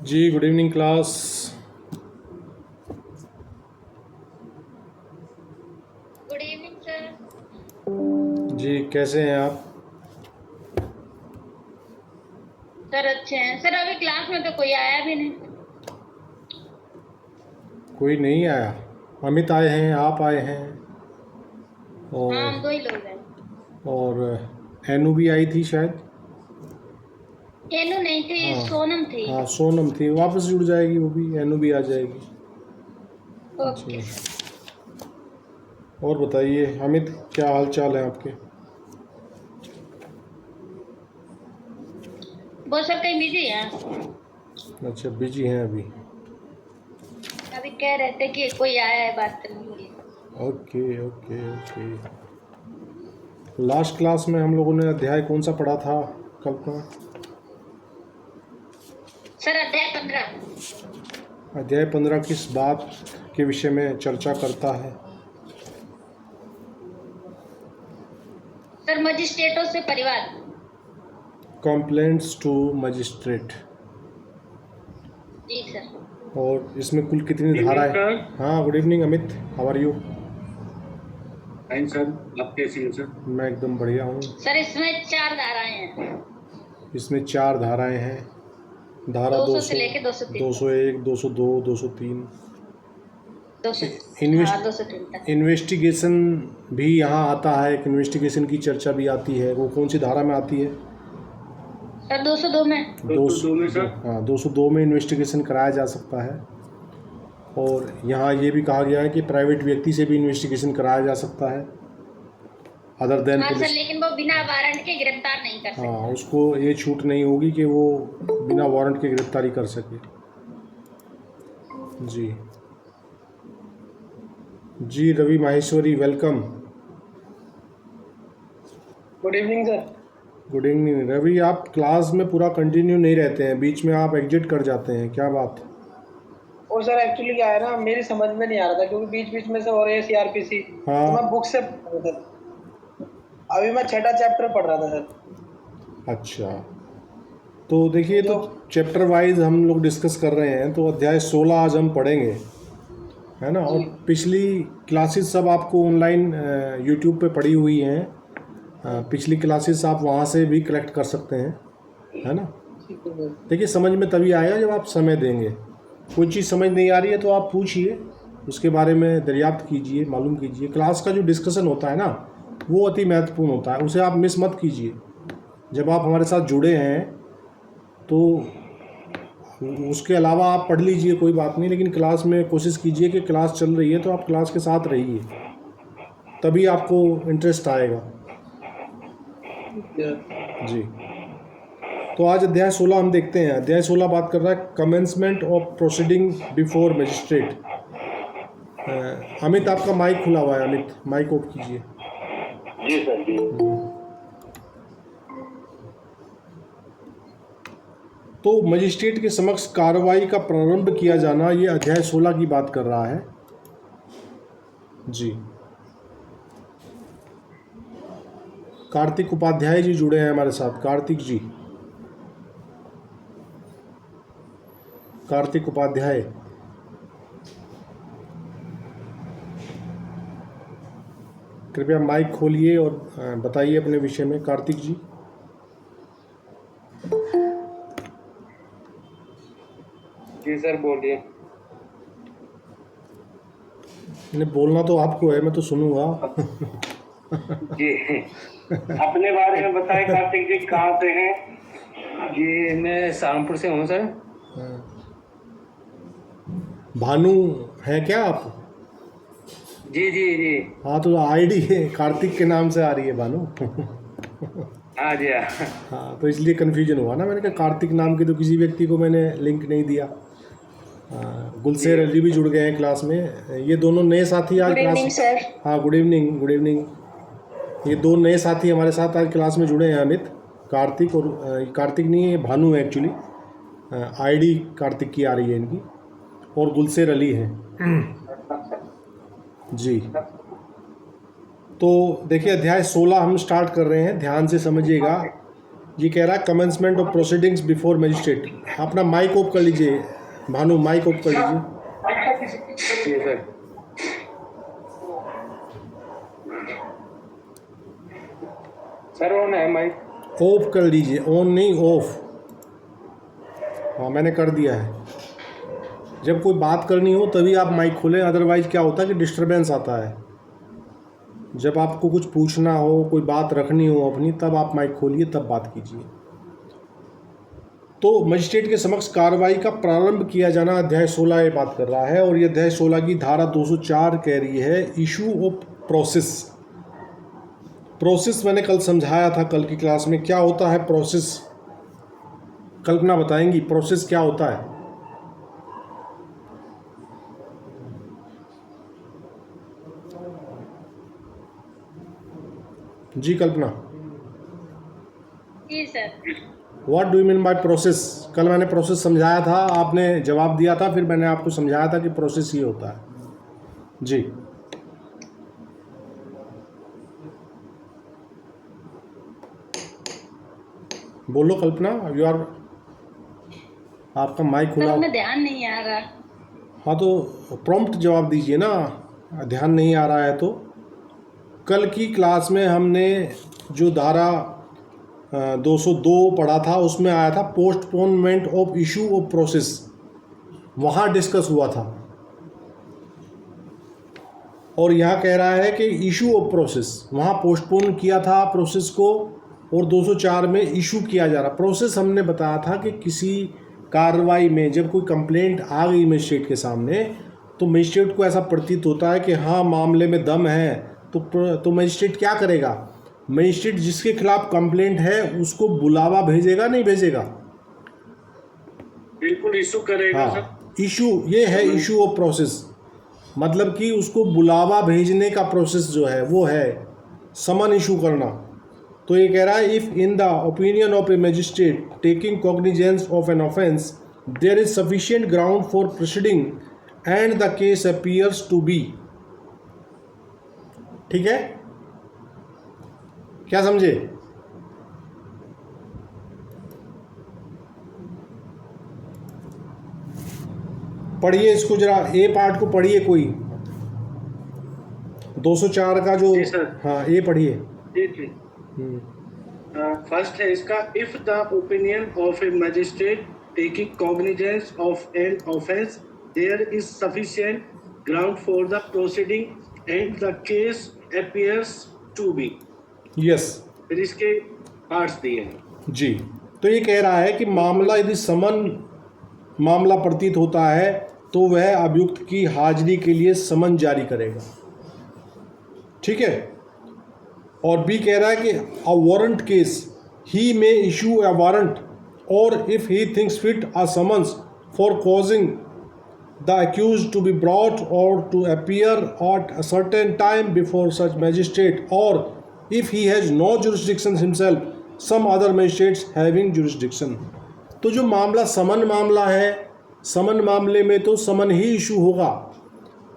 जी good evening class. Good evening sir. जी कैसे हैं आप? सर अच्छे हैं सर। अभी क्लास में तो कोई आया भी नहीं। कोई नहीं आया? अमित आए हैं, आप आए हैं हाँ, और हम दो ही लोग हैं। एनू भी आई थी शायद। हेनू नहीं थी, हाँ सोनम थी। हाँ, सोनम थी, वापस जुड़ जाएगी वो भी, एनू भी आ जाएगी। ओके जी, सर। और बताइए अमित, क्या हाल चाल है आपके? वो सर कहीं बिजी है। अच्छा, बिजी हैं अभी? अभी कह रहे थे कि कोई आया है बात करने के लिए। Okay okay okay. Last class में हम लोगों ने अध्याय कौन सा पढ़ा था कल्पना? सर अध्याय 15। अध्याय 15 किस बात के विषय में चर्चा करता है? सर मजिस्ट्रेटों से परिवाद। Complaints to magistrate. जी सर। और इसमें कुल कितनी इवनिंग धाराएं? सर। हाँ good evening Amit, how are you? Fine sir, आप कैसे हैं सर? मैं एकदम बढ़िया हूँ। सर इसमें 4 धाराएं हैं। इसमें 4 धाराएं हैं। धारा 200 से 200, लेके 203 तक। 201, 202, 203। 200। हाँ, 203 तक। इन्वेस्टिगेशन भी यहाँ आता है, एक इन्वेस्टिगेशन की चर्चा भी आती है। वो कौन सी धारा में आती है? सर 202 में। 202 में सर। हाँ, 202 में इन्वेस्टिगेशन कराया जा सकता है। और यहाँ ये भी कहा गया है कि प्राइवेट व्यक्ति से भी इन्वेस्टिगेशन कराया जा सकता है, अदर देन हाँ सर, पुलिस। लेकिन वो बिना वारंट के गिरफ्तार नहीं कर सकते। हाँ, उसको ये छूट नहीं होगी कि वो बिना वारंट के गिरफ्तारी कर सके। जी जी, Ravi Maheshwari welcome. Good evening sir. Good evening Ravi, आप क्लास में पूरा कंटिन्यू नहीं रहते हैं, बीच में आप एग्जिट कर जाते हैं, क्या बात? और सर एक्चुअली क्या है ना, मेरी समझ में नहीं आ रहा था क्योंकि बीच बीच में से हो रही है सीआरपीसी। हाँ। तो मैं बुक से पढ़ रहा था सर। अभी मैं 6ठा चैप्टर पढ़ रहा था सर। अच्छा, तो देखिए, तो चैप्टर वाइज हम लोग डिस्कस कर रहे हैं, तो अध्याय 16 आज हम पढ़ेंगे, है ना। और पिछली क्लासेस सब आपको ऑनलाइन यूट्यूब पे पड़ी हुई हैं। पिछली क्लासेस आप वहाँ से भी कलेक्ट कर सकते हैं, है ना। ठीक है सर। देखिए, समझ में तभी आएगा जब आप समय देंगे। कोई चीज़ समझ नहीं आ रही है तो आप पूछिए, उसके बारे में दरियाफ्त कीजिए, मालूम कीजिए। क्लास का जो डिस्कशन होता है ना, वो अति महत्वपूर्ण होता है, उसे आप मिस मत कीजिए। जब आप हमारे साथ जुड़े हैं तो उसके अलावा आप पढ़ लीजिए, कोई बात नहीं, लेकिन क्लास में कोशिश कीजिए कि क्लास चल रही है तो आप क्लास के साथ रहिए, तभी आपको इंटरेस्ट आएगा। जी, तो आज अध्याय 16 हम देखते हैं। अध्याय 16 बात कर रहा है commencement of proceeding before magistrate. Amit, आपका माइक खुला हुआ है, अमित माइक ऑफ कीजिए। जी सर जी। तो मजिस्ट्रेट के समक्ष कार्रवाई का प्रारंभ किया जाना, ये अध्याय 16 की बात कर रहा है। जी, कार्तिक उपाध्याय जी जुड़े हैं हमारे साथ। कार्तिक जी, कार्तिक उपाध्याय, कृपया माइक खोलिए और बताइए अपने विषय में। कार्तिक जी, जी सर बोलिए। नहीं, बोलना तो आपको है, मैं तो सुनूंगा। जी, अपने बारे में बताएं कार्तिक जी, कहाँ से हैं? जी मैं सहारनपुर से हूँ सर। भानु हैं क्या आप? जी जी जी। हाँ, तो आईडी कार्तिक के नाम से आ रही है भानु। हाँ जी हाँ। हाँ, तो इसलिए कन्फ्यूजन हुआ ना, मैंने कहा कार्तिक नाम के तो किसी व्यक्ति को मैंने लिंक नहीं दिया। गुलशेर अली भी जुड़ गए हैं क्लास में। ये दोनों नए साथी आज क्लास। सर। हाँ गुड इवनिंग, गुड इवनिंग। ये दो नए साथी हमारे साथ आज क्लास में जुड़े हैं, अमित, कार्तिक। और कार्तिक नहीं है, ये भानु है एक्चुअली। आईडी कार्तिक की आ रही है इनकी, और गुलशेर अली है। जी, तो देखिए अध्याय 16 हम स्टार्ट कर रहे हैं, ध्यान से समझिएगा। ये कह रहा है commencement of proceedings before magistrate. अपना माइक ऑफ कर लीजिए भानु, माइक ऑफ कर लीजिए। जी सर। सर ऑन है माइक। ऑफ कर लीजिए, ऑन नहीं ऑफ। हाँ मैंने कर दिया है। जब कोई बात करनी हो तभी आप माइक खोलें, अदरवाइज क्या होता है कि डिस्टरबेंस आता है। जब आपको कुछ पूछना हो, कोई बात रखनी हो अपनी, तब आप माइक खोलिए, तब बात कीजिए। तो मजिस्ट्रेट के समक्ष कार्रवाई का प्रारंभ किया जाना, अध्याय 16 ये बात कर रहा है। और ये अध्याय 16 की धारा 204 कह रही है इशू ऑफ प्रोसेस। प्रोसेस मैंने कल समझाया था, कल की क्लास में। क्या होता है प्रोसेस? कल्पना बताएंगी प्रोसेस क्या होता है? जी कल्पना, जी sir. What do you mean by process? कल मैंने प्रोसेस समझाया था, आपने जवाब दिया था, फिर मैंने आपको समझाया था कि प्रोसेस ये होता है। जी बोलो कल्पना, यू आर, आपका माइक खुला। सर में ध्यान नहीं आ रहा। हाँ तो प्रॉम्प्ट जवाब दीजिए ना, ध्यान नहीं आ रहा है तो। कल की क्लास में हमने जो धारा 202 पढ़ा था, उसमें आया था postponement of issue of process, वहाँ डिस्कस हुआ था। और यहाँ कह रहा है कि इशू ऑफ प्रोसेस, वहाँ पोस्टपोन किया था प्रोसेस को, और 204 में इशू किया जा रहा। प्रोसेस हमने बताया था कि किसी कार्रवाई में जब कोई कंप्लेंट आ गई मजिस्ट्रेट के सामने, तो मजिस्ट्रेट को ऐसा प्रतीत होता है कि हाँ मामले में दम है, तो मजिस्ट्रेट क्या करेगा? मजिस्ट्रेट जिसके खिलाफ कंप्लेंट है उसको बुलावा भेजेगा, नहीं भेजेगा? बिल्कुल इशू करेगा हाँ, सर। इशू ये है इशू ऑफ प्रोसेस, मतलब कि उसको बुलावा भेजने का प्रोसेस जो है वो है समन इशू करना। तो ये कह रहा है if in the opinion of a magistrate taking cognizance of an offence there is sufficient ground for proceeding and the case appears to be. ठीक है, क्या समझे? पढ़िए इसको जरा, ए पार्ट को पढ़िए कोई, 204 का जो। जी सर। हाँ ए पढ़िए। जी जी। फर्स्ट है इसका, if the opinion of a magistrate taking cognizance of an offence there is sufficient ground for the proceeding and the case appears to be. Yes फिर इसके पार्ट्स दिए हैं। जी। तो ये कह रहा है कि मामला यदि समन मामला प्रतीत होता है तो वह अभियुक्त की हाजिरी के लिए समन जारी करेगा। ठीक है। और बी कह रहा है कि अ वारंट केस ही में इशू अ वारंट और if he thinks fit a summons for causing the accused to be brought or to appear at a certain time before such magistrate, or if he has no jurisdiction himself, some other magistrates having jurisdiction। तो जो मामला समन मामला है, समन मामले में तो समन ही issue होगा।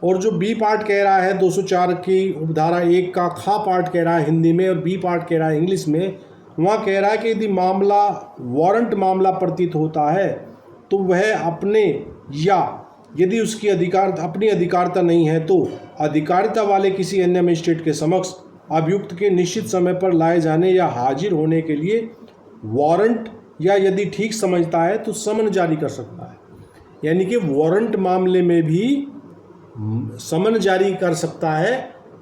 और जो बी पार्ट कह रहा है 204 की उपधारा 1 का खा पार्ट कह रहा है हिंदी में और बी पार्ट कह रहा है इंग्लिश में, वहाँ कह रहा है कि यदि मामला वारंट मामला प्रतीत होता है तो वह अपने, या यदि उसकी अपनी अधिकारिता नहीं है तो अधिकारिता वाले किसी अन्य मजिस्ट्रेट के समक्ष अभियुक्त के निश्चित समय पर लाए जाने या हाजिर होने के लिए वारंट, या यदि ठीक समझता है तो समन जारी कर सकता है। यानी कि वारंट मामले में भी समन जारी कर सकता है,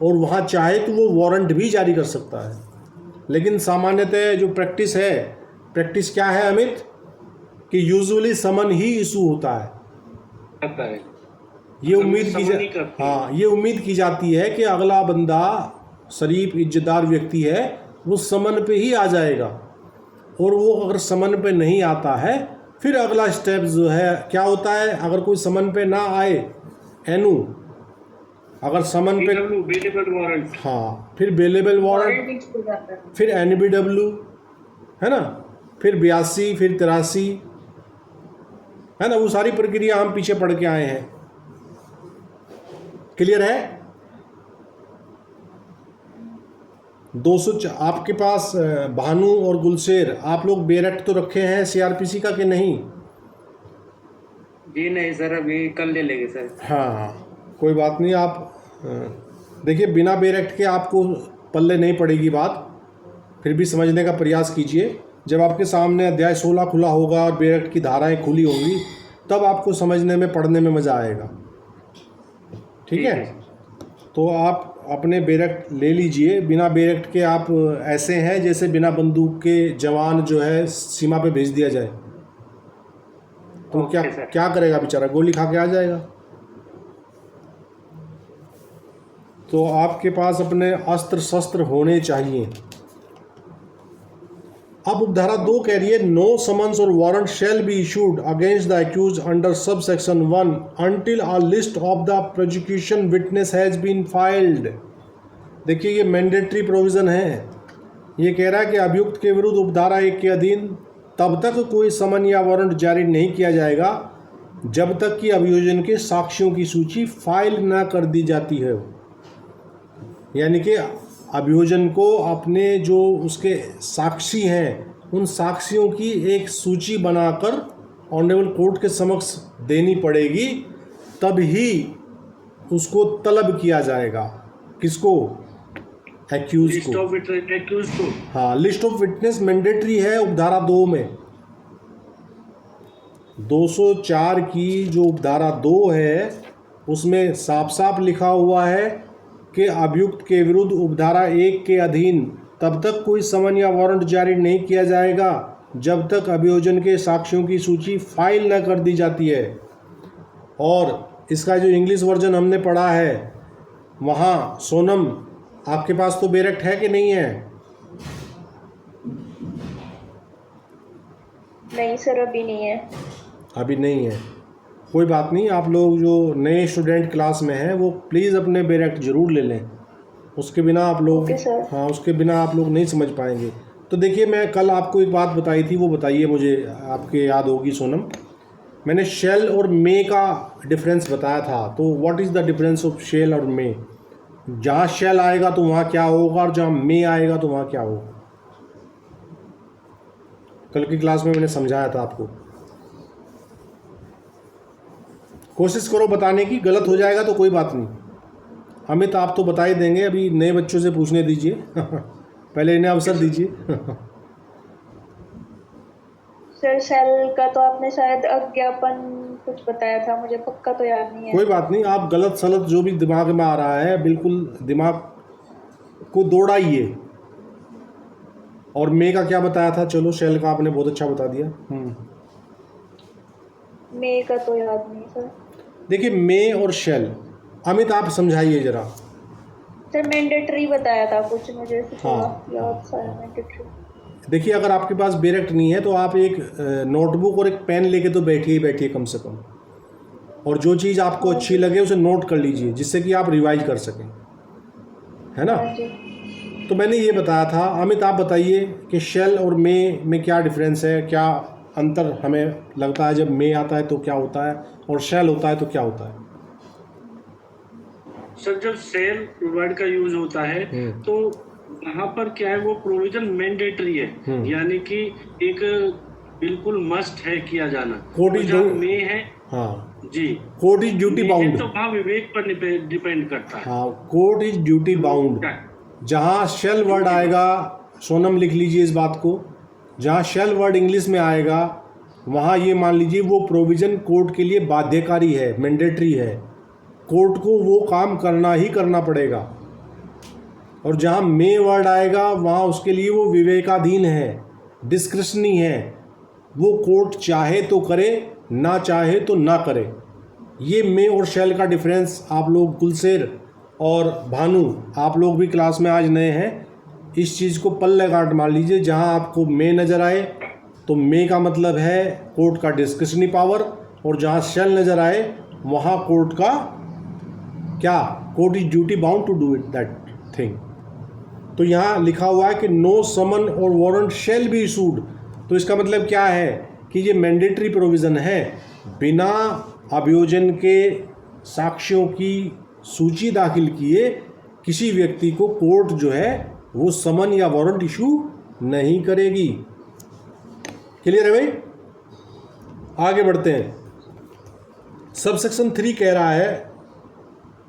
और वहाँ चाहे तो वो वारंट भी जारी कर सकता है। लेकिन सामान्यतः जो प्रैक्टिस है, प्रैक्टिस क्या है अमित, कि यूजुअली समन ही इशू होता है। ये उम्मीद की जाती है कि अगला बंदा शरीफ इज्जतदार व्यक्ति है, वो समन पे ही आ जाएगा। और वो अगर समन पे नहीं आता है, फिर अगला स्टेप जो है क्या होता है, अगर कोई समन पे ना आए, एनू, अगर समन पे, हाँ, फिर बेलेबल वारंट, फिर NBW है ना, फिर 82, फिर 83 है ना, वो सारी प्रक्रिया हम पीछे पढ़ के आए हैं। क्लियर है? आपके पास भानु और गुलशेर, आप लोग बेरेक्ट तो रखे हैं सीआरपीसी का कि नहीं? जी नहीं सर, अभी कल ले लेंगे सर। हाँ, कोई बात नहीं। आप देखिए, बिना बेरेक्ट के आपको पल्ले नहीं पड़ेगी बात, फिर भी समझने का प्रयास कीजिए। जब आपके सामने अध्याय 16 खुला होगा और बेरेक्ट की धाराएं खुली होंगी, तब आपको समझने में, पढ़ने में मज़ा आएगा। ठीक है? तो आप अपने बेरेक्ट ले लीजिए। बिना बेरेक्ट के आप ऐसे हैं जैसे बिना बंदूक के जवान जो है सीमा पे भेज दिया जाए, तो क्या करेगा बेचारा? गोली खा के आ जाएगा। तो आपके पास अपने अस्त्र शस्त्र होने चाहिए। अब उपधारा 2 कह रही है, नो समन्स और warrant shall be issued against the accused under sub section 1 until a list of the prosecution witness has been filed. देखिए, ये मैंडेटरी प्रोविज़न है। ये कह रहा है कि अभियुक्त के विरुद्ध उपधारा 1 के अधीन तब तक कोई समन या वारंट जारी नहीं किया जाएगा जब तक कि अभियोजन के साक्ष्यों की सूची फाइल न कर दी जाती है। यानी कि अभियोजन को अपने जो उसके साक्षी हैं, उन साक्षियों की एक सूची बनाकर ऑनरेबल कोर्ट के समक्ष देनी पड़ेगी, तब ही उसको तलब किया जाएगा। किसको? एक्यूज को। हाँ, लिस्ट ऑफ विटनेस मैंडेटरी है उपधारा 2 में। 204 की जो उपधारा 2 है, उसमें साफ साफ लिखा हुआ है कि अभियुक्त के विरुद्ध उपधारा 1 के अधीन तब तक कोई समन या वारंट जारी नहीं किया जाएगा जब तक अभियोजन के साक्ष्यों की सूची फाइल न कर दी जाती है। और इसका जो इंग्लिश वर्जन हमने पढ़ा है, वहाँ सोनम आपके पास तो बेरेक्ट है कि नहीं है? नहीं सर, अभी नहीं है। अभी नहीं है, कोई बात नहीं। आप लोग जो नए स्टूडेंट क्लास में हैं, वो प्लीज़ अपने बेरेक्ट ज़रूर ले लें। उसके बिना आप लोग हाँ, उसके बिना आप लोग नहीं समझ पाएंगे। तो देखिए, मैं कल आपको एक बात बताई थी, वो बताइए मुझे, आपके याद होगी सोनम। मैंने शेल और मे का डिफरेंस बताया था। तो what is the difference of shall और मे? जहाँ शेल आएगा तो वहाँ क्या होगा, और जहाँ मे आएगा तो वहाँ क्या होगा? कल की क्लास में मैंने समझाया था आपको। कोशिश करो बताने की, गलत हो जाएगा तो कोई बात नहीं। अमित आप तो बता ही देंगे, अभी नए बच्चों से पूछने दीजिए पहले इन्हें अवसर दीजिए सर, सेल का तो आपने शायद अज्ञापन कुछ बताया था, मुझे पक्का तो याद नहीं है। कोई बात नहीं, आप गलत सलत जो भी दिमाग में आ रहा है, बिल्कुल दिमाग को दौड़ाइए। और मे का क्या बताया था? चलो, शेल का आपने बहुत अच्छा बता दिया। मे का तो याद नहीं सर। देखिए, मे और शेल, अमित आप समझाइए जरा। सर, मैंडेटरी बताया था कुछ, मुझे हाँ। याद सा है मैंडेटरी। देखिए, अगर आपके पास बेरेक्ट नहीं है तो आप एक नोटबुक और एक पेन लेके तो बैठिए कम से कम, और जो चीज़ आपको अच्छी लगे उसे नोट कर लीजिए, जिससे कि आप रिवाइज कर सकें, है ना? तो मैंने ये बताया था। अमित आप बताइए कि शेल और मे में क्या डिफरेंस है, क्या अंतर हमें लगता है? जब मे आता है तो क्या होता है, और शेल होता है तो क्या होता है? सर, जब सेल वर्ड का यूज होता है तो वहाँ पर क्या है, वो प्रोविजन मैंडेटरी है, यानी कि एक बिल्कुल मस्ट है किया जाना। कोर्ट इज मे है, हाँ जी, कोर्ट इज ड्यूटी बाउंड, तो वहाँ विवेक पर डिपेंड करता है। हाँ, कोर्ट इज ड्यूटी बाउंड। जहाँ शेल वर्ड आएगा, सोनम लिख लीजिए इस बात को, जहाँ शेल वर्ड इंग्लिश में आएगा, वहाँ ये मान लीजिए वो प्रोविज़न कोर्ट के लिए बाध्यकारी है, मैंडेटरी है। कोर्ट को वो काम करना ही करना पड़ेगा। और जहाँ मे वर्ड आएगा, वहाँ उसके लिए वो विवेकाधीन है, डिस्क्रिशनी है। वो कोर्ट चाहे तो करे, ना चाहे तो ना करे। ये मे और शेल का डिफरेंस आप लोग, गुलशेर और भानु, आप लोग भी क्लास में आज नए हैं, इस चीज़ को पल्ले काट मार लीजिए। जहाँ आपको मे नज़र आए तो मे का मतलब है कोर्ट का डिस्क्रिशनरी पावर, और जहाँ शेल नज़र आए वहाँ कोर्ट का क्या, court is duty bound to do it that thing. तो यहाँ लिखा हुआ है कि नो समन और वारंट शेल बी इशूड। तो इसका मतलब क्या है कि ये मैंडेटरी प्रोविज़न है। बिना अभियोजन के साक्ष्यों की सूची दाखिल किए किसी व्यक्ति को कोर्ट जो है वो समन या वारंट इशू नहीं करेगी। क्लियर है भाई? आगे बढ़ते हैं। सब सेक्शन 3 कह रहा है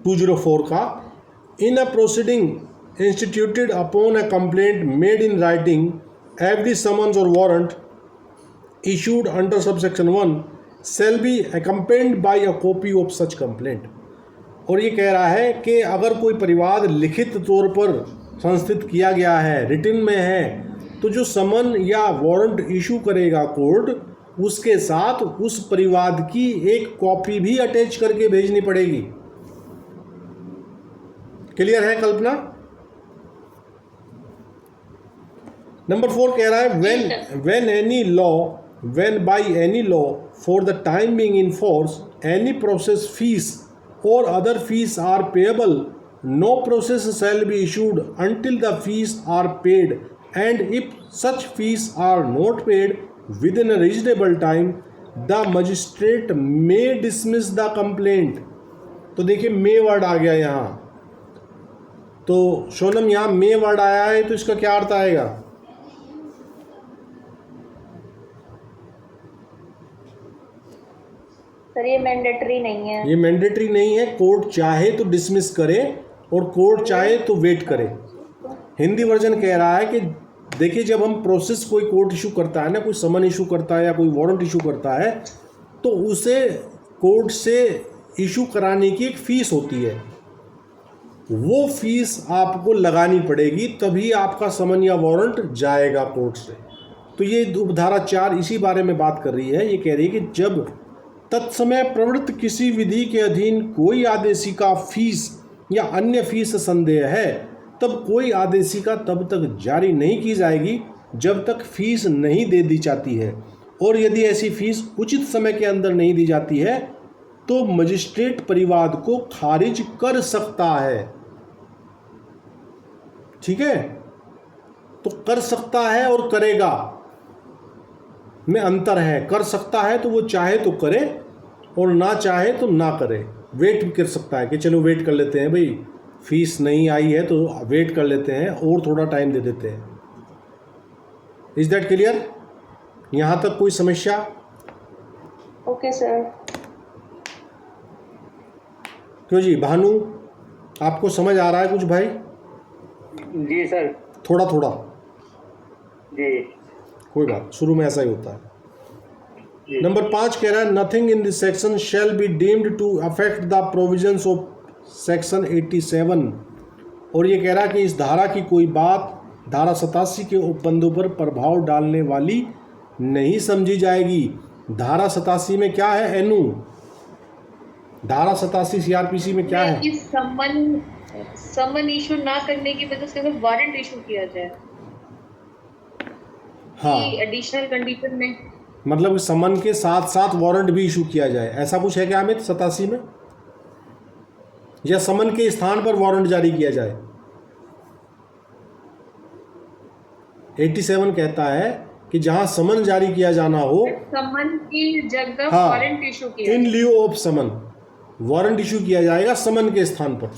204 का, in a proceeding instituted upon a complaint made in writing every summons और warrant issued under subsection 1 shall be accompanied by a copy of such complaint। और ये कह रहा है कि अगर कोई परिवाद लिखित तौर पर संस्थित किया गया है, रिटन में है, तो जो समन या वारंट इशू करेगा कोर्ट, उसके साथ उस परिवाद की एक कॉपी भी अटैच करके भेजनी पड़ेगी। क्लियर है कल्पना? नंबर 4 कह रहा है when by any law for the time being in force any process fees or other fees are payable, no process shall be issued until the fees are paid, and if such fees are not paid within a reasonable time the magistrate may dismiss the complaint। तो देखिए मे word आ गया यहाँ, तो सोनम यहाँ मे word आया है, तो इसका क्या अर्थ आएगा? सर ये मैंडेटरी नहीं है। ये मैंडेटरी नहीं है। कोर्ट चाहे तो डिसमिस करे और कोर्ट चाहे तो वेट करे। हिंदी वर्जन कह रहा है कि देखिए, जब हम प्रोसेस कोई कोर्ट इशू करता है ना, कोई समन इशू करता है या कोई वारंट इशू करता है, तो उसे कोर्ट से इशू कराने की एक फ़ीस होती है। वो फीस आपको लगानी पड़ेगी, तभी आपका समन या वारंट जाएगा कोर्ट से। तो ये उपधारा 4 इसी बारे में बात कर रही है। ये कह रही है कि जब तत्समय प्रवृत्त किसी विधि के अधीन कोई आदेशिका फीस या अन्य फीस संदेह है, तब कोई आदेशिका तब तक जारी नहीं की जाएगी जब तक फीस नहीं दे दी जाती है, और यदि ऐसी फीस उचित समय के अंदर नहीं दी जाती है तो मजिस्ट्रेट परिवाद को खारिज कर सकता है। ठीक है? तो कर सकता है और करेगा में अंतर है। कर सकता है तो वो चाहे तो करे और ना चाहे तो ना करे। वेट भी कर सकता है कि चलो वेट कर लेते हैं भाई, फीस नहीं आई है तो वेट कर लेते हैं और थोड़ा टाइम दे देते हैं। Is that clear? यहाँ तक कोई समस्या? Okay sir. क्यों जी भानु, आपको समझ आ रहा है कुछ भाई? जी सर। थोड़ा थोड़ा? जी। कोई बात, शुरू में ऐसा ही होता है। नंबर 5 कह रहा है nothing in this section shall be deemed to affect the provisions of section 87। और ये कह रहा है कि इस धारा की कोई बात धारा 87 के उपबंधों पर प्रभाव डालने वाली नहीं समझी जाएगी। धारा 87 में क्या है एनु? धारा 87 सीआरपीसी में क्या है? समन इशू ना करने की वजह से अगर वारंट इशू किया जाए, हाँ, एडिशनल कंडीशन में, मतलब समन के साथ साथ वारंट भी इशू किया जाए, ऐसा कुछ है क्या अमित 87 में? या समन के स्थान पर वारंट जारी किया जाए? 87 कहता है कि जहां समन जारी किया जाना हो, समन की जगह हाँ, वारंट इशू किया in lieu of summon warrant issue किया जाएगा समन के स्थान पर।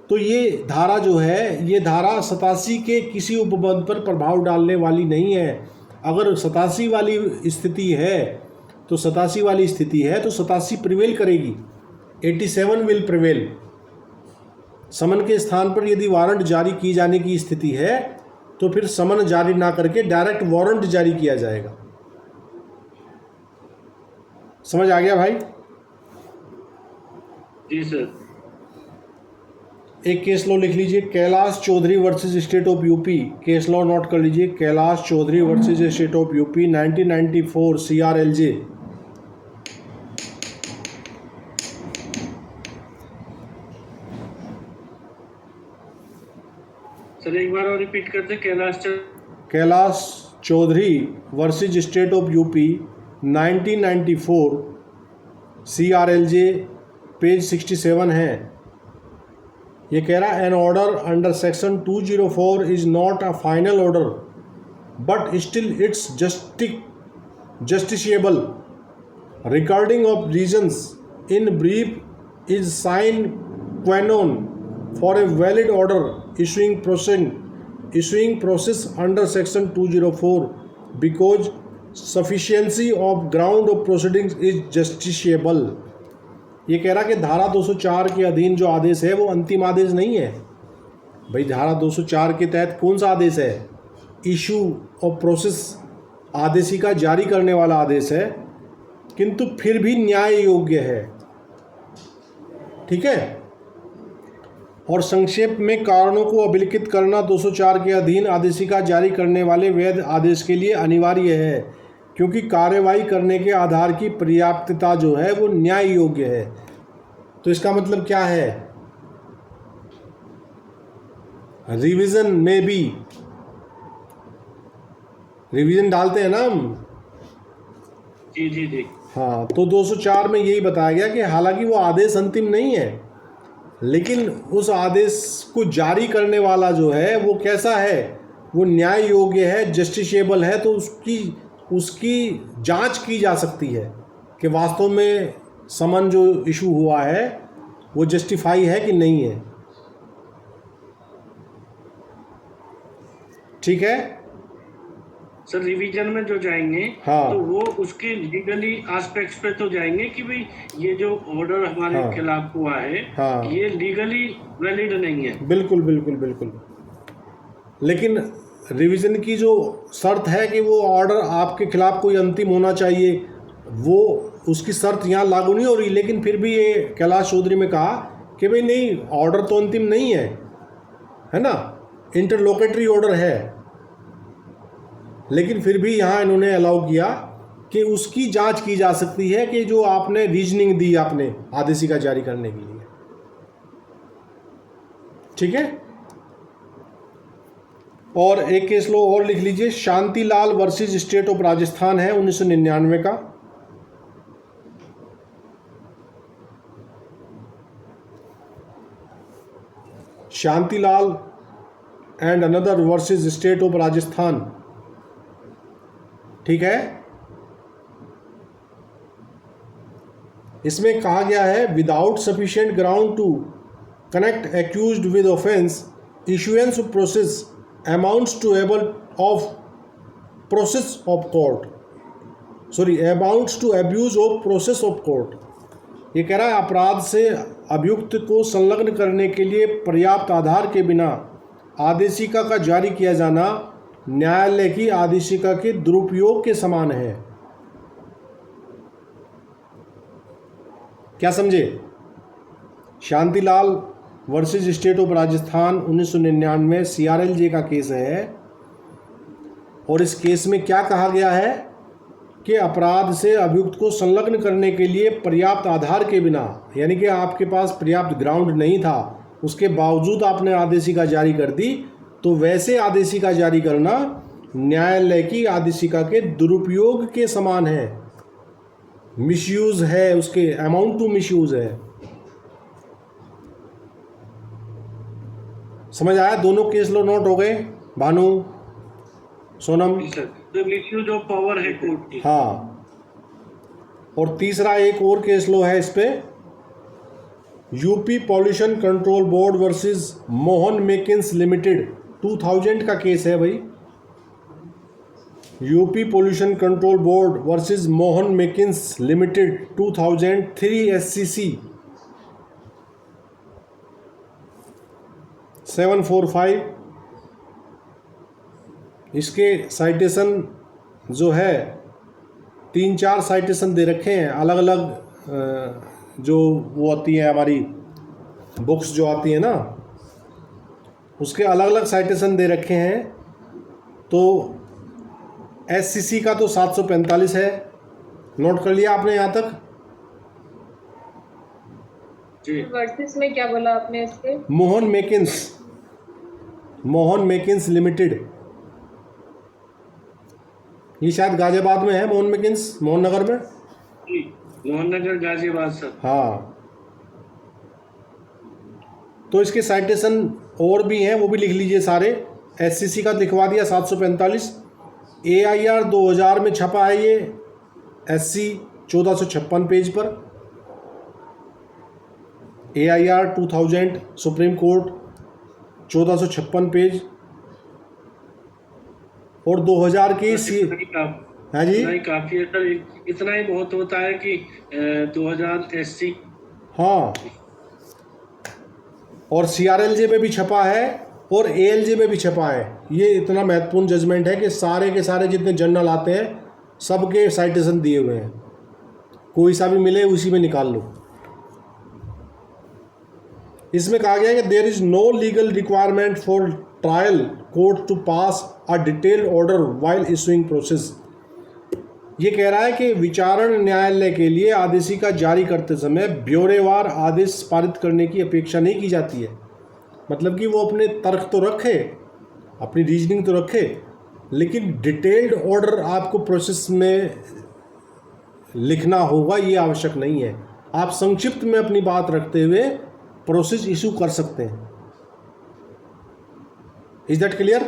तो ये धारा जो है, ये धारा 87 के किसी उपबंध पर प्रभाव डालने वाली नहीं है। अगर 87 वाली स्थिति है तो 87 वाली स्थिति है तो 87 प्रिवेल करेगी, 87 विल प्रिवेल। समन के स्थान पर यदि वारंट जारी की जाने की स्थिति है तो फिर समन जारी ना करके डायरेक्ट वारंट जारी किया जाएगा। समझ आ गया भाई? जी सर। एक केस लॉ लिख लीजिए, Kailash Chaudhary versus state of UP. Case law note कर लीजिए, Kailash Chaudhary versus state of UP 1994 CRLJ। Sir एक बार और रिपीट करते। Kailash Chaudhary versus state of UP 1994 CRLJ page 67 है। ये कह रहा है an order under section 204 is not a final order but still it's justiciable. Recording of reasons in brief is sine qua non for a valid order issuing process under section 204 because sufficiency of ground of proceedings is justiciable। ये कह रहा कि धारा 204 के अधीन जो आदेश है वो अंतिम आदेश नहीं है। भाई धारा 204 के तहत कौन सा आदेश है? इशू ऑफ प्रोसेस आदेशिका जारी करने वाला आदेश है, किंतु फिर भी न्याय योग्य है। ठीक है। और संक्षेप में कारणों को अभिलिखित करना 204 के अधीन आदेशिका जारी करने वाले वैध आदेश के लिए अनिवार्य है, क्योंकि कार्यवाही करने के आधार की पर्याप्तता जो है वो न्याय योग्य है। तो इसका मतलब क्या है? रिवीजन में भी रिवीजन डालते हैं ना हम। जी जी जी। हाँ, तो 204 में यही बताया गया कि हालांकि वो आदेश अंतिम नहीं है, लेकिन उस आदेश को जारी करने वाला जो है वो कैसा है? वो न्याय योग्य है, जस्टिसेबल है। तो उसकी जांच की जा सकती है कि वास्तव में समन जो इशू हुआ है वो जस्टिफाई है कि नहीं है। ठीक है सर, रिवीजन में जो जाएंगे हाँ। तो वो उसके लीगली एस्पेक्ट्स पे तो जाएंगे कि भाई ये जो ऑर्डर हमारे हाँ। खिलाफ हुआ है हाँ। ये लीगली वैलिड नहीं है। बिल्कुल बिल्कुल बिल्कुल। लेकिन रिवीजन की जो शर्त है कि वो ऑर्डर आपके खिलाफ कोई अंतिम होना चाहिए, वो उसकी शर्त यहाँ लागू नहीं हो रही। लेकिन फिर भी ये कैलाश चौधरी में कहा कि भाई नहीं, ऑर्डर तो अंतिम नहीं है ना, इंटरलोकेटरी ऑर्डर है, लेकिन फिर भी यहाँ इन्होंने अलाउ किया कि उसकी जांच की जा सकती है कि जो आपने रीजनिंग दी आपने आदेशिका जारी करने के लिए। ठीक है। और एक केस लो और लिख लीजिए, Shantilal versus state of Rajasthan है 1999 का। Shantilal and another versus state of Rajasthan. ठीक है। इसमें कहा गया है without sufficient ground to connect accused with offence issuance of process amounts to able of process of court, sorry amounts to abuse of process of court. ये कह रहा है अपराध से अभियुक्त को संलग्न करने के लिए पर्याप्त आधार के बिना आदेशिका का जारी किया जाना न्यायालय की आदेशिका के दुरुपयोग के समान है। क्या समझे? Shantilal versus state of Rajasthan 1999 CRLJ का केस है। और इस केस में क्या कहा गया है कि अपराध से अभियुक्त को संलग्न करने के लिए पर्याप्त आधार के बिना, यानी कि आपके पास पर्याप्त ग्राउंड नहीं था, उसके बावजूद आपने आदेशिका जारी कर दी, तो वैसे आदेशिका जारी करना न्यायालय की आदेशिका के दुरुपयोग के समान है, मिसयूज है, उसके अमाउंट टू मिसयूज है। समझ आया? दोनों केस लो नोट हो गए भानु, सोनम? सर, तो मिसयूज ऑफ पावर है कोर्ट की। हाँ। और तीसरा एक और केस लो है इस पे, UP pollution control board versus Mohan Meakins limited 2000 का केस है भाई। UP pollution control board versus Mohan Meakins limited 2003 SCC 745। इसके साइटेशन जो है 3-4 साइटेशन दे रखे हैं, अलग अलग जो वो आती है हमारी बुक्स जो आती है ना, उसके अलग अलग साइटेशन दे रखे हैं। तो SCC का तो 745 है, नोट कर लिया आपने यहाँ तक? जी। वर्सेस में क्या बोला आपने इसके? मोहन मेकिन्स लिमिटेड, ये शायद गाजियाबाद में है। मोहन मेकिन्स मोहन नगर में, मोहननगर गाजियाबाद सर। हाँ। तो इसके साइटेशन और भी हैं, वो भी लिख लीजिए सारे। SCC का लिखवा दिया 745, AIR 2000 में छपा है ये, SC 1456 पेज पर। AIR 2000 सुप्रीम कोर्ट 1456 पेज, और 2000 की हाँ जी, इतना ही काफी है सर, इतना ही बहुत होता है कि 2000 SC। हाँ, और CRLJ में भी छपा है और ALJ में भी छपा है। ये इतना महत्वपूर्ण जजमेंट है कि सारे के सारे जितने जर्नल आते हैं सबके साइटेशन दिए हुए हैं, कोई सा भी मिले उसी में निकाल लो। इसमें कहा गया है कि there is no legal requirement for trial court to pass a detailed order while issuing process. ये कह रहा है कि विचारण न्यायालय के लिए आदेशिका जारी करते समय ब्यौरेवार आदेश पारित करने की अपेक्षा नहीं की जाती है। मतलब कि वो अपने तर्क तो रखे, अपनी रीजनिंग तो रखे, लेकिन डिटेल्ड ऑर्डर आपको प्रोसेस में लिखना होगा ये आवश्यक नहीं है। आप संक्षिप्त में अपनी बात रखते हुए प्रोसेस इशू कर सकते हैं। Is that clear?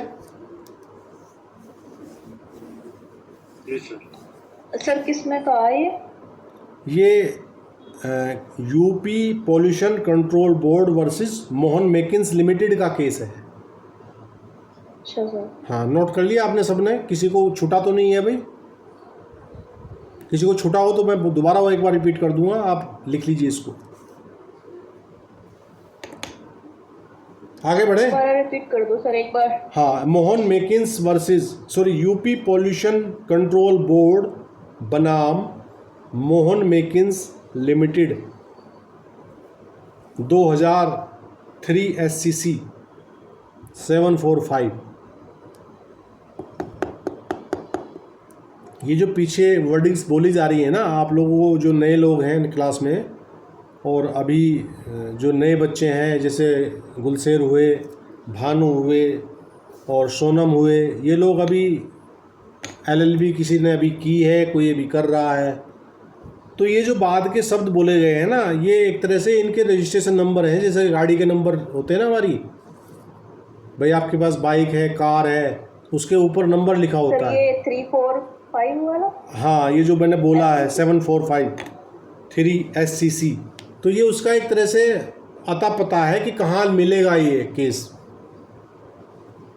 सर किसमें कहा है ये UP pollution control board versus Mohan Meakins limited का केस है। अच्छा सर। हाँ, नोट कर लिया आपने सबने? किसी को छूटा तो नहीं है भाई? किसी को छूटा हो तो मैं दोबारा वो एक बार रिपीट कर दूंगा, आप लिख लीजिए इसको। आगे बढ़े? रिपीट कर दो सर एक बार। हाँ, Mohan Meakins versus UP pollution control board बनाम मोहन मेकिन्स लिमिटेड 2003 SCC 745। ये जो पीछे वर्डिंग्स बोली जा रही है ना, आप लोगों को जो नए लोग हैं क्लास में और अभी जो नए बच्चे हैं जैसे गुलशेर हुए, भानु हुए और सोनम हुए, ये लोग अभी LLB किसी ने अभी की है, कोई अभी कर रहा है, तो ये जो बाद के शब्द बोले गए हैं ना, ये एक तरह से इनके रजिस्ट्रेशन नंबर हैं। जैसे गाड़ी के नंबर होते हैं ना हमारी, भाई आपके पास बाइक है, कार है, उसके ऊपर नंबर लिखा होता सर है। ये 345 वाला? हाँ, ये जो मैंने बोला है 7453 SCC, तो ये उसका एक तरह से अता पता है कि कहाँ मिलेगा ये केस।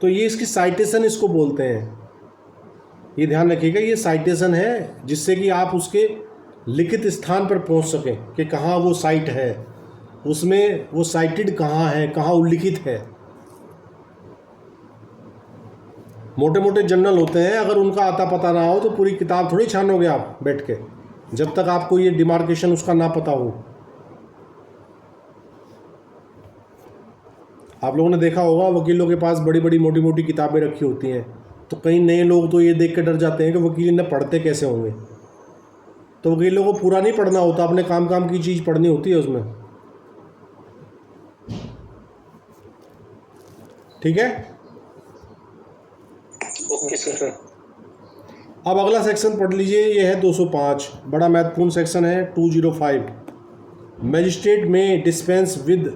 तो ये इसकी साइटेशन इसको बोलते हैं, ये ध्यान रखिएगा। ये साइटेशन है जिससे कि आप उसके लिखित स्थान पर पहुंच सकें कि कहाँ वो साइट है, उसमें वो साइटेड कहाँ है, कहाँ उल्लिखित है। मोटे मोटे जर्नल होते हैं, अगर उनका आता पता ना हो तो पूरी किताब थोड़ी छानोगे आप बैठ के, जब तक आपको ये डिमार्केशन उसका ना पता हो। आप लोगों ने देखा होगा वकीलों के पास बड़ी बड़ी मोटी मोटी किताबें रखी होती हैं, तो कई नए लोग तो ये देख के डर जाते हैं कि वकील ने पढ़ते कैसे होंगे। तो वकीलों को पूरा नहीं पढ़ना होता, अपने काम की चीज़ पढ़नी होती है उसमें। ठीक है, ओके सर। अब अगला सेक्शन पढ़ लीजिए, ये है 205, बड़ा महत्वपूर्ण सेक्शन है 205। Magistrate may dispense with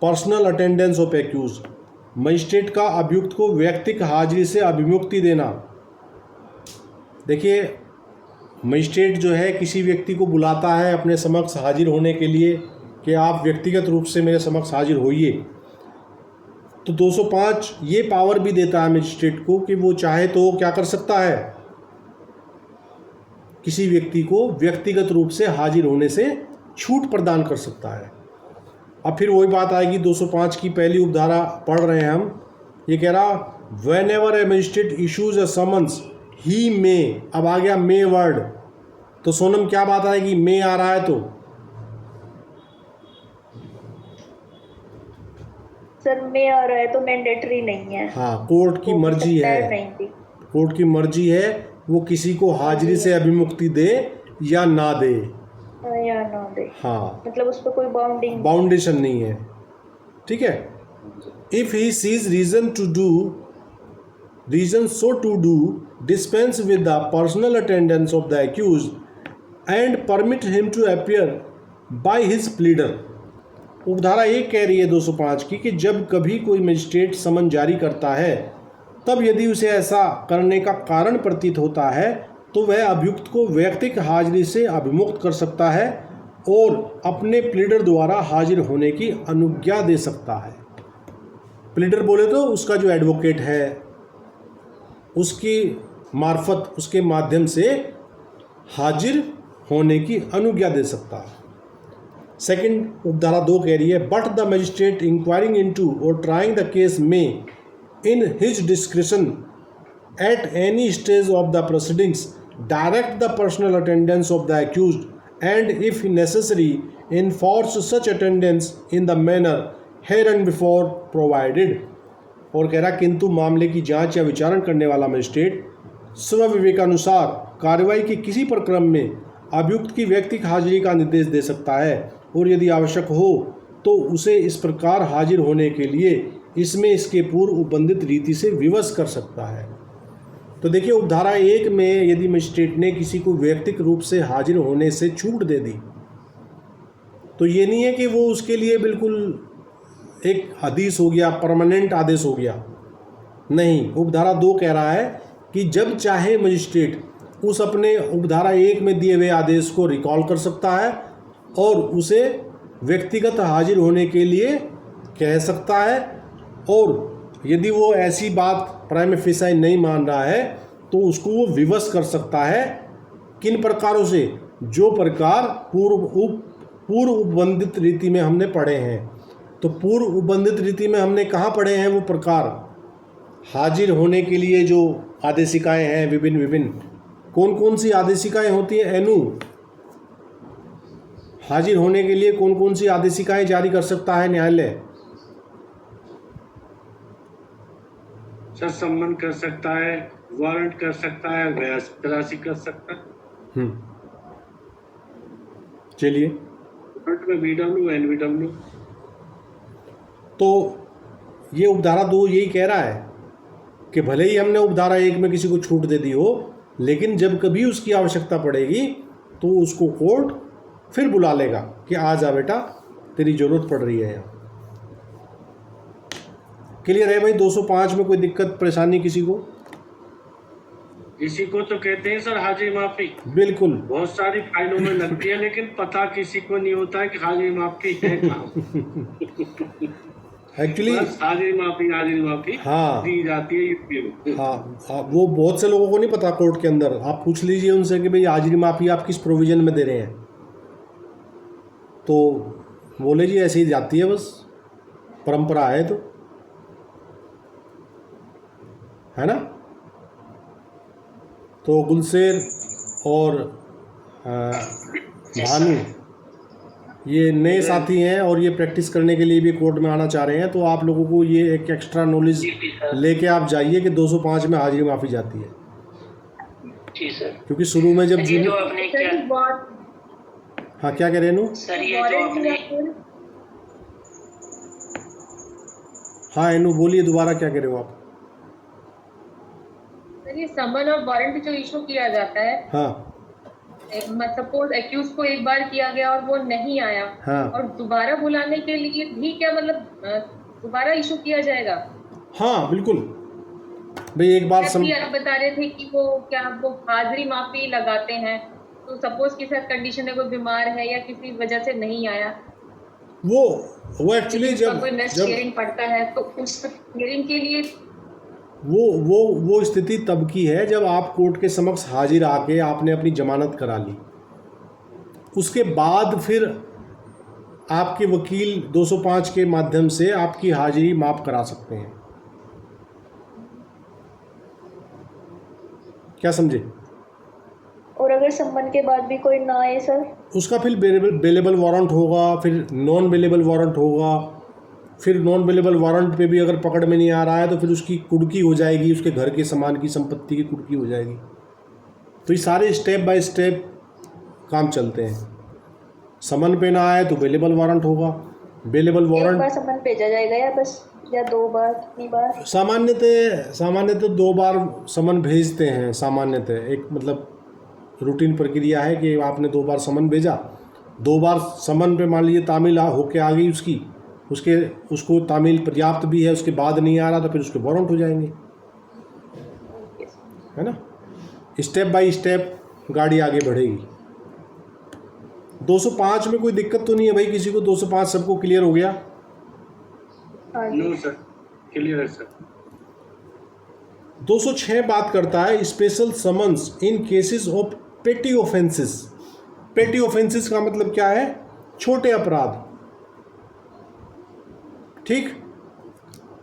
personal attendance of accused. Magistrate का अभियुक्त को व्यक्तिगत हाजिरी से अभिमुक्ति देना। देखिए, मजिस्ट्रेट जो है किसी व्यक्ति को बुलाता है अपने समक्ष हाजिर होने के लिए कि आप व्यक्तिगत रूप से मेरे समक्ष हाजिर होइए, तो 205 ये पावर भी देता है मजिस्ट्रेट को कि वो चाहे तो क्या कर सकता है, किसी व्यक्ति को व्यक्तिगत रूप से हाजिर होने से छूट प्रदान कर सकता है। अब फिर वही बात आएगी, 205 की पहली उपधारा पढ़ रहे हैं हम। ये कह रहा whenever a magistrate issues a summons he may. अब आ गया मे वर्ड, तो सोनम क्या बात आएगी, मे आ रहा है तो सर में आ रहा है तो मैंडेटरी नहीं है। हाँ, कोर्ट की मर्जी है, नहीं थी। कोर्ट की मर्जी है वो किसी को हाजिरी से अभिमुक्ति दे या ना दे। या ना दे, हाँ, मतलब उस पर कोई बाउंडेशन नहीं है। ठीक है, if he sees reason so to do dispense with the personal attendance of the accused and permit him to appear by his pleader. उपधारा एक कह रही है 205 की कि जब कभी कोई मजिस्ट्रेट समन जारी करता है, तब यदि उसे ऐसा करने का कारण प्रतीत होता है तो वह अभियुक्त को व्यक्तिगत हाजिरी से अभिमुक्त कर सकता है और अपने प्लीडर द्वारा हाजिर होने की अनुज्ञा दे सकता है। प्लीडर बोले तो उसका जो एडवोकेट है उसकी मार्फत, उसके माध्यम से हाजिर होने की अनुज्ञा दे सकता है। सेकंड उपधारा 2 कह रही है, but the magistrate inquiring into or trying the case may in his discretion at any stage of the proceedings direct the personal attendance of the accused and if necessary enforce such attendance in the manner hereinbefore provided. और कह रहा, किंतु मामले की जांच या विचारण करने वाला मजिस्ट्रेट स्वविवेकानुसार कार्रवाई के किसी प्रक्रम में अभियुक्त की व्यक्तिगत हाजिरी का निर्देश दे सकता है और यदि आवश्यक हो तो उसे इस प्रकार हाजिर होने के लिए इसमें इसके पूर्व उपबंधित रीति से विवश कर सकता है। तो देखिए, उपधारा 1 में यदि मजिस्ट्रेट ने किसी को व्यक्तिगत रूप से हाजिर होने से छूट दे दी तो ये नहीं है कि वो उसके लिए बिल्कुल एक आदेश हो गया, परमानेंट आदेश हो गया। नहीं, उपधारा 2 कह रहा है कि जब चाहे मजिस्ट्रेट उस अपने उपधारा 1 में दिए हुए आदेश को रिकॉल कर सकता है और उसे व्यक्तिगत हाजिर होने के लिए कह सकता है, और यदि वो ऐसी बात प्राइमा फेसाई नहीं मान रहा है तो उसको वो विवश कर सकता है। किन प्रकारों से? जो प्रकार पूर्व उपबंधित रीति में हमने पढ़े हैं। तो पूर्व उपबंधित रीति में हमने कहाँ पढ़े हैं वो प्रकार? हाजिर होने के लिए जो आदेशिकाएं हैं विभिन्न कौन कौन सी आदेशिकाएं होती हैं? एनु, हाजिर होने के लिए कौन कौन सी आदेशिकाएं जारी कर सकता है न्यायालय? सर, सम्मन कर सकता है, वारंट कर सकता है, बयास तलाशी कर सकता है। चलिए, वारंट में VW NVW। तो ये उपधारा 2 यही कह रहा है कि भले ही हमने उपधारा 1 में किसी को छूट दे दी हो, लेकिन जब कभी उसकी आवश्यकता पड़ेगी तो उसको कोर्ट फिर बुला लेगा कि आ जा बेटा, तेरी ज़रूरत पड़ रही है यहाँ। क्लियर है भाई? 205 में कोई दिक्कत परेशानी किसी को? इसी को तो कहते हैं सर हाजिरी माफी। बिल्कुल। बहुत सारी फाइलों में लगती है लेकिन पता किसी को नहीं होता है कि हाजिरी माफी है कहाँ। एक्चुअली हाजिरी माफी हाँ दी जाती है यूपी में। हाँ, वो बहुत से लोगों को नहीं पता। कोर्ट के अंदर आप पूछ लीजिए उनसे कि भाई हाजिरी माफी आप किस प्रोविजन में दे रहे हैं, तो बोले जी ऐसे ही जाती है, बस परंपरा है, तो है ना। तो गुलशेर और भानु ये नए साथी हैं और ये प्रैक्टिस करने के लिए भी कोर्ट में आना चाह रहे हैं, तो आप लोगों को ये एक एक्स्ट्रा नॉलेज लेके आप जाइए कि 205 में हाजिरी माफ़ी जाती है। जी सर। क्योंकि शुरू में जब ये जो आपने क्या, हाँ क्या कह रहे हैं? सर ये जो आपने, हाँ एनू बोलिए, दोबारा क्या कह रहे हो आप? सर, ये समन और वारंट जो इशू किया जाता है, हाँ, सपोज एक्यूज को एक बार किया गया और वो नहीं आया, हाँ, और दोबारा बुलाने के लिए भी क्या मतलब दोबारा इशू किया जाएगा? हाँ बिल्कुल भाई। एक बार आप बता रहे थे कि वो क्या वो हाजिरी माफी लगाते हैं, तो सपोज किसी कंडीशन में कोई बीमार है या किसी वजह से नहीं आया, वो एक्चुअली जब कोई नेक्स्ट हियरिंग पड़ता है तो उस हियरिंग के लिए वो स्थिति तब की है जब आप कोर्ट के समक्ष हाजिर आके आपने अपनी जमानत करा ली। उसके बाद फिर आपके वकील 205 के माध्यम से आपकी हाजिरी माफ़ करा सकते हैं। क्या समझे? और अगर सम्मन के बाद भी कोई ना आए सर? उसका फिर बेलेबल वारंट होगा, फिर नॉन बेलेबल वारंट होगा, फिर नॉन बेलेबल वारंट पे भी अगर पकड़ में नहीं आ रहा है तो फिर उसकी कुर्की हो जाएगी, उसके घर के सामान की संपत्ति की कुर्की हो जाएगी। तो ये सारे स्टेप बाय स्टेप काम चलते हैं। समन पे ना आए तो बेलेबल वारंट होगा। बेलेबल वारंट एक बार सम्मन भेजा जाएगा या बस, या 2 बार, 3 बार? सामान्यतः 2 बार समन भेजते हैं। सामान्यतः एक मतलब रूटीन प्रक्रिया है कि आपने 2 बार समन भेजा, 2 बार समन पे मान लीजिए तामील होके आ गई उसको तामील पर्याप्त भी है, उसके बाद नहीं आ रहा तो फिर उसके वारंट हो जाएंगे, है ना। स्टेप बाय स्टेप गाड़ी आगे बढ़ेगी। 205 में कोई दिक्कत तो नहीं है भाई किसी को? 205 सबको क्लियर हो गया? हाँ जी। नो सर, क्लियर है सर। 206 बात करता है special summons in cases of पेटी ऑफेंसेस। पेटी ऑफेंसेस का मतलब क्या है? छोटे अपराध। ठीक,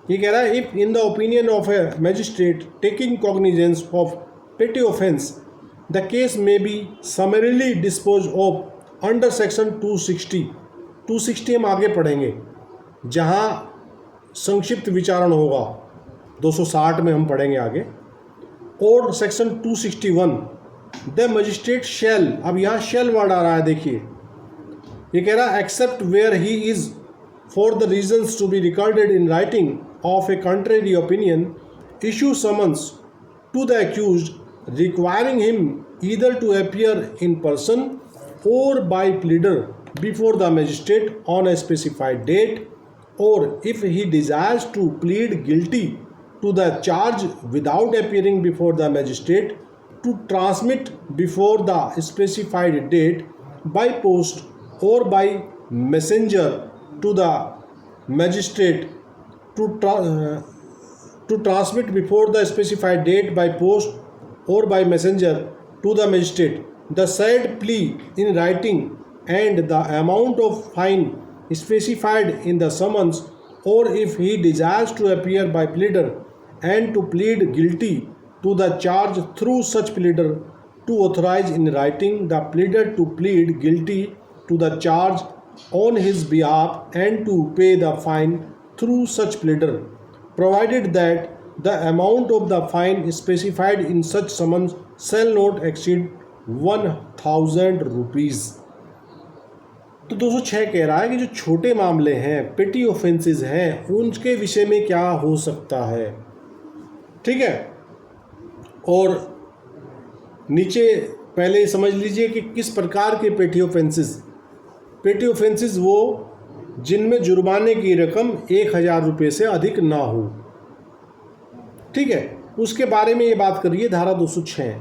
ये कह रहा है if in the opinion of a magistrate taking cognizance of petty offence the case may be summarily dispose of under section 260। 260 हम आगे पढ़ेंगे जहाँ संक्षिप्त विचारण होगा, 260 में हम पढ़ेंगे आगे। और सेक्शन 261 द मजिस्ट्रेट शैल, अब यहाँ शैल वर्ड आ रहा है, देखिए ये कह रहा है except where he is for the reasons to be recorded in writing of a contrary opinion issue summons to the accused requiring him either to appear in person or by pleader before the magistrate on a specified date, or if he desires to plead guilty to the charge without appearing before the magistrate, to transmit before the specified date by post or by messenger to the magistrate, to transmit before the specified date by post or by messenger to the magistrate the said plea in writing and the amount of fine specified in the summons, or if he desires to appear by pleader and to plead guilty to the charge through such pleader, to authorize in writing the pleader to plead guilty to the charge on his behalf and to pay the fine through such pleader, provided that the amount of the fine specified in such summons shall not exceed 1000 rupees। तो 206 कह रहा है कि जो छोटे मामले हैं, पेटी ऑफेंसेस हैं, उनके विषय में क्या हो सकता है। ठीक है, और नीचे पहले समझ लीजिए कि किस प्रकार के पेटी ऑफेंसेस। पेटी ऑफेंसेस वो जिनमें जुर्माने की रकम 1000 रुपये से अधिक ना हो। ठीक है, उसके बारे में ये बात करिए धारा 206।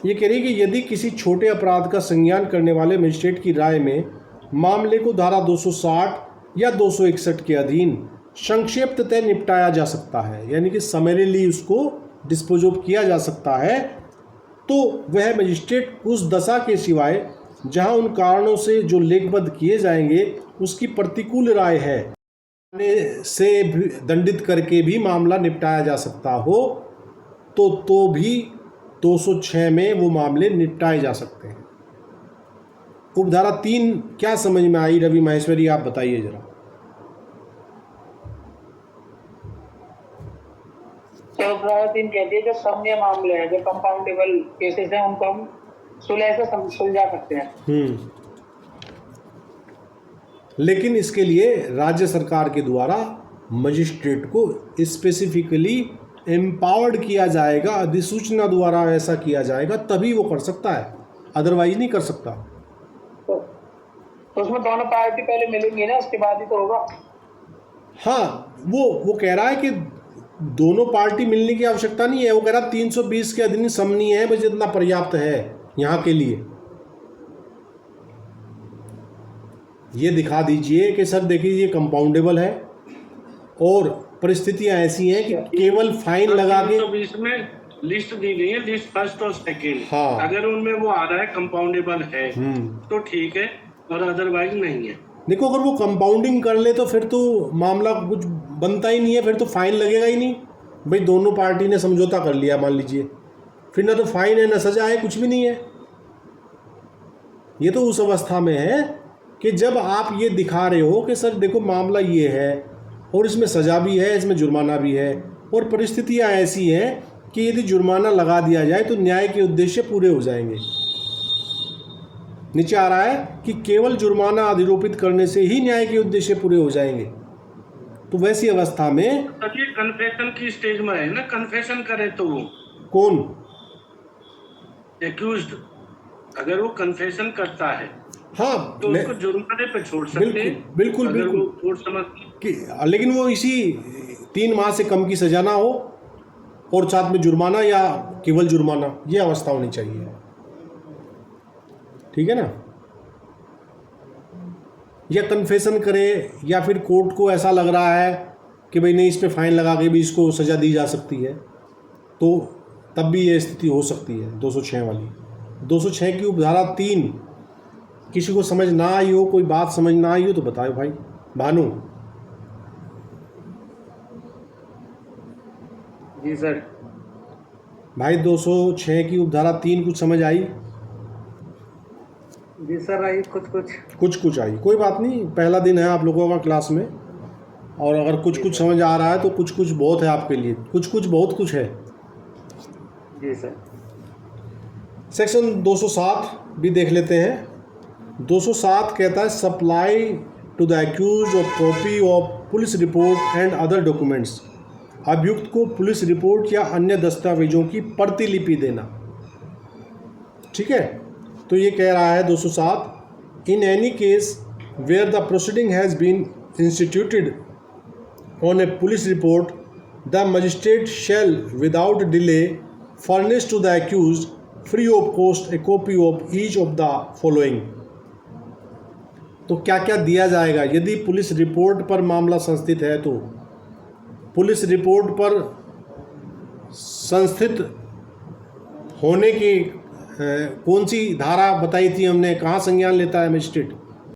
ये कह रही है कि यदि किसी छोटे अपराध का संज्ञान करने वाले मजिस्ट्रेट की राय में मामले को धारा 260 या 261 के अधीन संक्षिप्ततः निपटाया जा सकता है, यानी कि समरीली उसको डिस्पोज ऑफ किया जा सकता है, तो वह मजिस्ट्रेट उस दशा के सिवाय जहां उन कारणों से जो लेखबद्ध किए जाएंगे उसकी प्रतिकूल राय है से दंडित करके भी मामला निपटाया जा सकता हो, तो भी 206 में वो मामले निपटाए जा सकते हैं। उपधारा 3 क्या समझ में आई? रवि माहेश्वरी आप बताइए जरा। तो उपधारा 3 कहती है जो सम्य मामले हैं, जो कंपाउंडेबल केसेस हैं, उनको हम सुलह से सुलझा सकते हैं। लेकिन इसके लिए राज्य सरकार के द्वारा मजिस्ट्रेट को स्पेसिफिकली एम्पावर्ड किया जाएगा, अधिसूचना द्वारा ऐसा किया जाएगा, तभी वो कर सकता है, अदरवाइज नहीं कर सकता। तो उसमें दोनों पार्टी पहले मिलेंगी ना, उसके बाद ही तो होगा। हाँ, वो कह रहा है कि दोनों पार्टी मिलने की आवश्यकता नहीं है। वो कह रहा है 320 के अधीन समनीय है, बस इतना पर्याप्त है यहाँ के लिए। ये दिखा दीजिए कि सर देखिए ये कंपाउंडेबल है और परिस्थितियां ऐसी हैं कि केवल फाइन लगा के 320 में लिस्ट दी गई है, लिस्ट फर्स्ट और सेकेंड। हाँ। अगर उनमें वो आ रहा है कंपाउंडेबल है तो ठीक है, और अदरवाइज नहीं है। देखो अगर वो कंपाउंडिंग कर ले तो फिर तो मामला कुछ बनता ही नहीं है, फिर तो फाइन लगेगा ही नहीं। भाई दोनों पार्टी ने समझौता कर लिया मान लीजिए, फिर ना तो फाइन है ना सजा है, कुछ भी नहीं है। ये तो उस अवस्था में है कि जब आप ये दिखा रहे हो कि सर देखो मामला ये है और इसमें सज़ा भी है, इसमें जुर्माना भी है, और परिस्थितियाँ ऐसी हैं कि यदि जुर्माना लगा दिया जाए तो न्याय के उद्देश्य पूरे हो जाएंगे। नीचे आ रहा है कि केवल जुर्माना अधिरोपित करने से ही न्याय के उद्देश्य पूरे हो जाएंगे। तो वैसी अवस्था में ये कन्फेशन की स्टेज में है ना, कन्फेशन करे तो वो कौन एक्यूज्ड अगर वो कन्फेशन करता है हाँ तो उसको जुर्माने पे छोड़ सकते हैं। बिल्कुल अगर बिल्कुल वो कोर्ट समझ कि लेकिन वो इसी 3 माह से कम की सजा ना हो और साथ में जुर्माना या केवल जुर्माना, ये अवस्था होनी चाहिए। ठीक है ना। या कन्फेशन करे या फिर कोर्ट को ऐसा लग रहा है कि भाई नहीं इस पर फाइन लगा के भी इसको सज़ा दी जा सकती है, तो तब भी ये स्थिति हो सकती है 206 वाली। 206 की उपधारा 3 किसी को समझ ना आई हो, कोई बात समझ ना आई हो तो बताओ भाई। भानु। जी सर। भाई 206 की उपधारा 3 कुछ समझ आई? जी सर आई कुछ आई, कोई बात नहीं, पहला दिन है आप लोगों का क्लास में, और अगर कुछ समझ आ रहा है तो कुछ बहुत है आपके लिए, कुछ बहुत कुछ है। जी सर। सेक्शन 207 भी देख लेते हैं। 207 कहता है supply to the accused of copy of police report and other documents. अभियुक्त को पुलिस रिपोर्ट या अन्य दस्तावेजों की प्रतिलिपि देना। ठीक है, तो ये कह रहा है 207, in any case where the proceeding has been instituted on a police report the magistrate shall without delay furnish to the accused free of cost a copy of each of the following. तो क्या क्या दिया जाएगा यदि police report पर मामला संस्थित है? तो पुलिस रिपोर्ट पर संस्थित होने की कौन सी धारा बताई थी हमने, कहाँ संज्ञान लेता है मजिस्ट्रेट?